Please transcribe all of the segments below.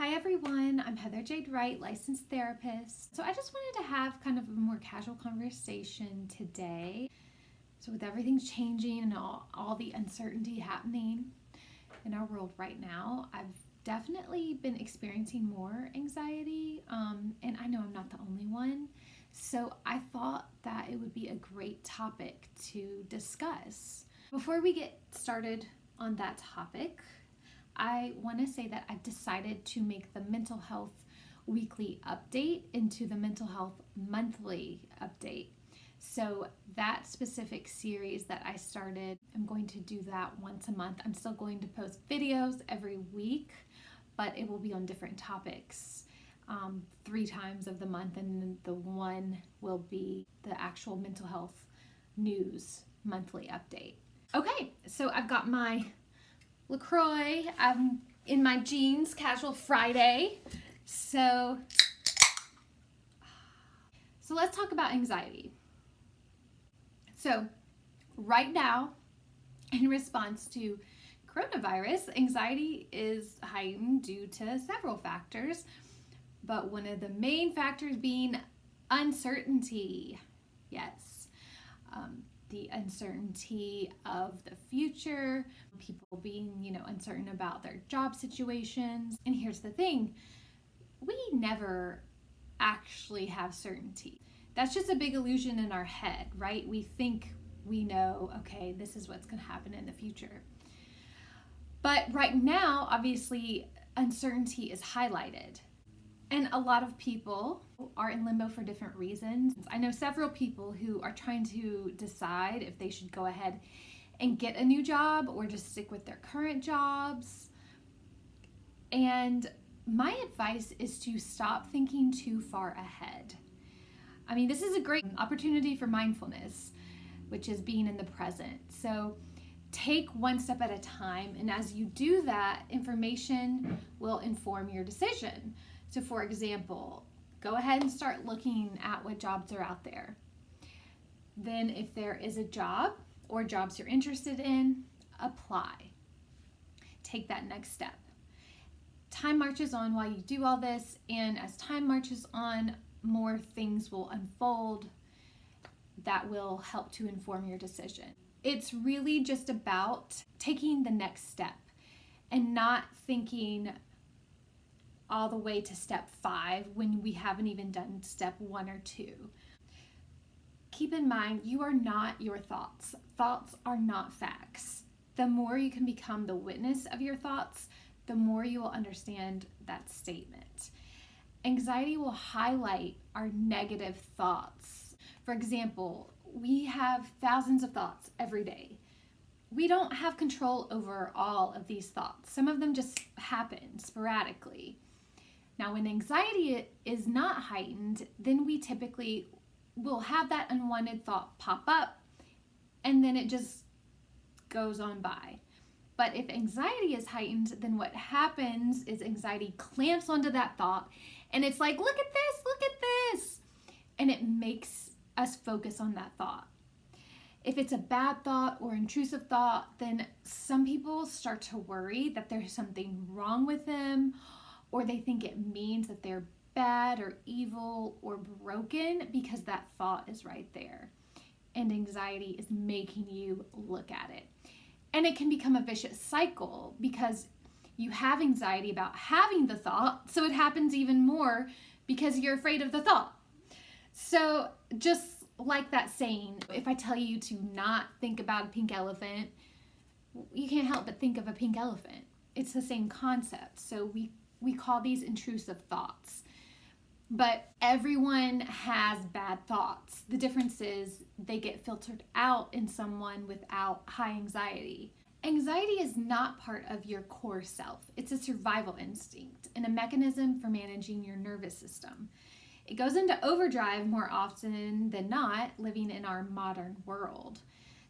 Hi everyone, I'm Heather Jade Wright, licensed therapist. So I just wanted to have kind of a more casual conversation today. So with everything changing and all the uncertainty happening in our world right now, I've definitely been experiencing more anxiety, and I know I'm not the only one. So I thought that it would be a great topic to discuss. Before we get started on that topic, I want to say that I've decided to make the mental health weekly update into the mental health monthly update. So that specific series that I started, I'm going to do that once a month. I'm still going to post videos every week, but it will be on different topics 3 times of the month, and then the one will be the actual mental health news monthly update. Okay, so I've got my LaCroix. I'm in my jeans, casual Friday. So let's talk about anxiety. So right now, in response to coronavirus, anxiety is heightened due to several factors, but one of the main factors being uncertainty. Yes. The uncertainty of the future, people being, uncertain about their job situations. And here's the thing, we never actually have certainty. That's just a big illusion in our head, right? We think we know, okay, this is what's going to happen in the future. But right now, obviously, uncertainty is highlighted. And a lot of people are in limbo for different reasons. I know several people who are trying to decide if they should go ahead and get a new job or just stick with their current jobs. And my advice is to stop thinking too far ahead. I mean, this is a great opportunity for mindfulness, which is being in the present. So take one step at a time. And as you do that, information will inform your decision. So for example, go ahead and start looking at what jobs are out there. Then if there is a job or jobs you're interested in, apply. Take that next step. Time marches on while you do all this, and as time marches on, more things will unfold that will help to inform your decision. It's really just about taking the next step and not thinking all the way to step 5 when we haven't even done step 1 or 2. Keep in mind, you are not your thoughts. Thoughts are not facts. The more you can become the witness of your thoughts, the more you will understand that statement. Anxiety will highlight our negative thoughts. For example, we have thousands of thoughts every day. We don't have control over all of these thoughts. Some of them just happen sporadically. Now, when anxiety is not heightened, then we typically will have that unwanted thought pop up, and then it just goes on by. But if anxiety is heightened, then what happens is anxiety clamps onto that thought, and it's like, look at this, and it makes us focus on that thought. If it's a bad thought or intrusive thought, then some people start to worry that there's something wrong with them, or they think it means that they're bad or evil or broken because that thought is right there. And anxiety is making you look at it. And it can become a vicious cycle because you have anxiety about having the thought, so it happens even more because you're afraid of the thought. So just like that saying, if I tell you to not think about a pink elephant, you can't help but think of a pink elephant. It's the same concept. So we call these intrusive thoughts. But everyone has bad thoughts. The difference is they get filtered out in someone without high anxiety. Anxiety is not part of your core self. It's a survival instinct and a mechanism for managing your nervous system. It goes into overdrive more often than not living in our modern world.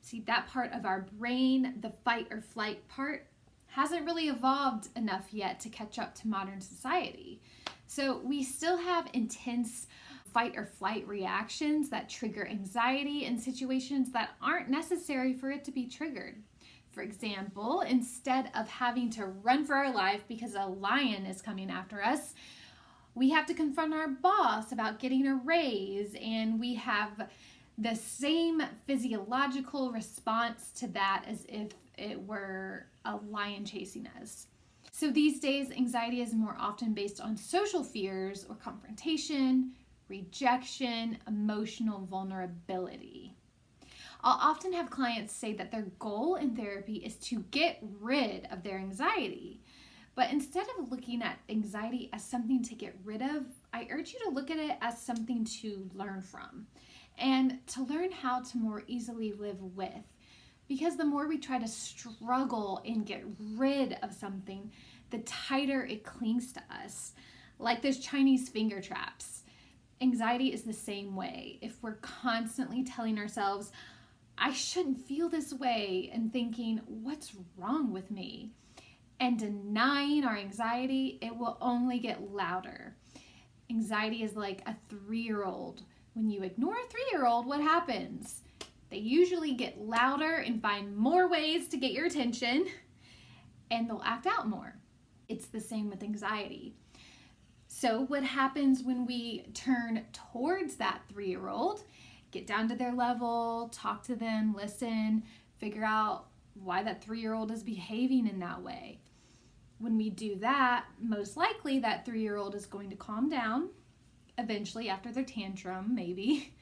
See, that part of our brain, the fight or flight part, hasn't really evolved enough yet to catch up to modern society. So we still have intense fight or flight reactions that trigger anxiety in situations that aren't necessary for it to be triggered. For example, instead of having to run for our life because a lion is coming after us, we have to confront our boss about getting a raise, and we have the same physiological response to that as if it were a lion chasing us. So these days, anxiety is more often based on social fears or confrontation, rejection, emotional vulnerability. I'll often have clients say that their goal in therapy is to get rid of their anxiety. But instead of looking at anxiety as something to get rid of, I urge you to look at it as something to learn from and to learn how to more easily live with. Because the more we try to struggle and get rid of something, the tighter it clings to us, like those Chinese finger traps. Anxiety is the same way. If we're constantly telling ourselves, I shouldn't feel this way, and thinking, what's wrong with me? And denying our anxiety, it will only get louder. Anxiety is like a 3-year-old. When you ignore a 3-year-old, what happens? They usually get louder and find more ways to get your attention, and they'll act out more. It's the same with anxiety. So what happens when we turn towards that 3-year-old, get down to their level, talk to them, listen, figure out why that 3-year-old is behaving in that way? When we do that, most likely that 3-year-old is going to calm down, eventually after their tantrum, maybe.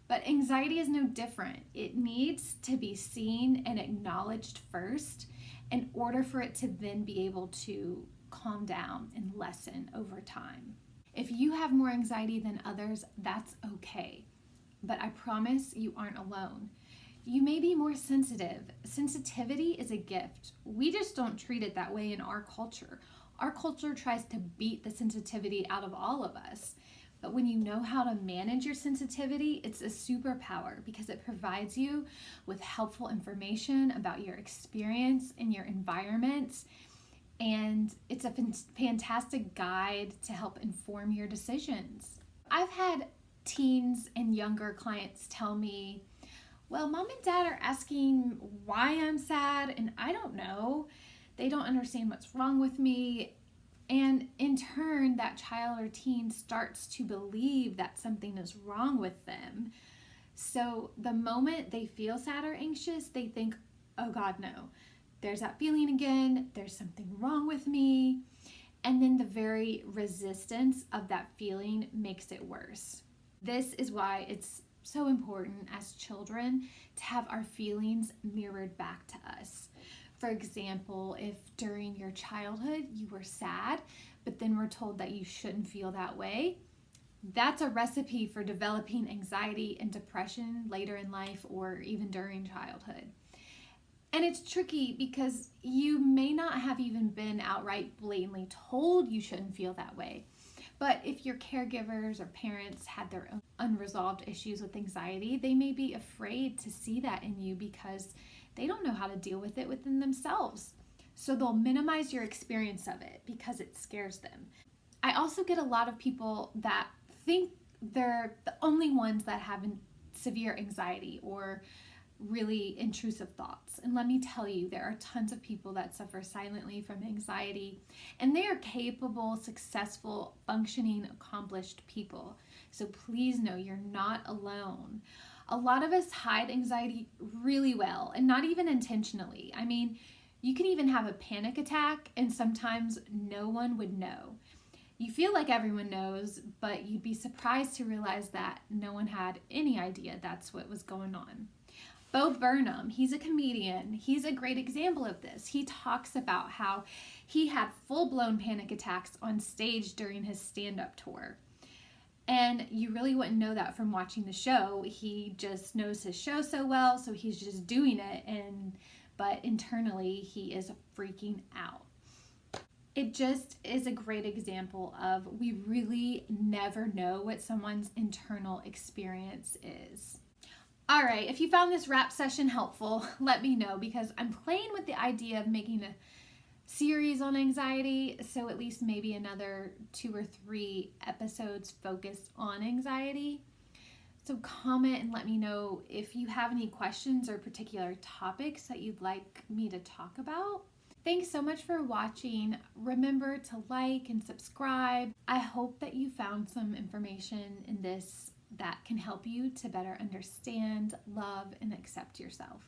But anxiety is no different. It needs to be seen and acknowledged first in order for it to then be able to calm down and lessen over time. If you have more anxiety than others, that's okay. But I promise you aren't alone. You may be more sensitive. Sensitivity is a gift. We just don't treat it that way in our culture. Our culture tries to beat the sensitivity out of all of us. But when you know how to manage your sensitivity, it's a superpower because it provides you with helpful information about your experience and your environment. And it's a fantastic guide to help inform your decisions. I've had teens and younger clients tell me, well, mom and dad are asking why I'm sad, and I don't know. They don't understand what's wrong with me. And in turn, that child or teen starts to believe that something is wrong with them. So the moment they feel sad or anxious, they think, oh God, no, there's that feeling again. There's something wrong with me. And then the very resistance of that feeling makes it worse. This is why it's so important as children to have our feelings mirrored back to us. For example, if during your childhood you were sad, but then were told that you shouldn't feel that way, that's a recipe for developing anxiety and depression later in life or even during childhood. And it's tricky because you may not have even been outright blatantly told you shouldn't feel that way. But if your caregivers or parents had their own unresolved issues with anxiety, they may be afraid to see that in you because they don't know how to deal with it within themselves. So they'll minimize your experience of it because it scares them. I also get a lot of people that think they're the only ones that have severe anxiety or really intrusive thoughts. And let me tell you, there are tons of people that suffer silently from anxiety, and they are capable, successful, functioning, accomplished people. So please know you're not alone. A lot of us hide anxiety really well, and not even intentionally. I mean, you can even have a panic attack, and sometimes no one would know. You feel like everyone knows, but you'd be surprised to realize that no one had any idea that's what was going on. Bo Burnham, he's a comedian. He's a great example of this. He talks about how he had full-blown panic attacks on stage during his stand-up tour. And you really wouldn't know that from watching the show. He just knows his show so well, so he's just doing it, but internally he is freaking out. It just is a great example of we really never know what someone's internal experience is. All right, if you found this rap session helpful, let me know because I'm playing with the idea of making a series on anxiety, so at least maybe another 2 or 3 episodes focused on anxiety. So comment and let me know if you have any questions or particular topics that you'd like me to talk about. Thanks so much for watching. Remember to like and subscribe. I hope that you found some information in this that can help you to better understand, love, and accept yourself.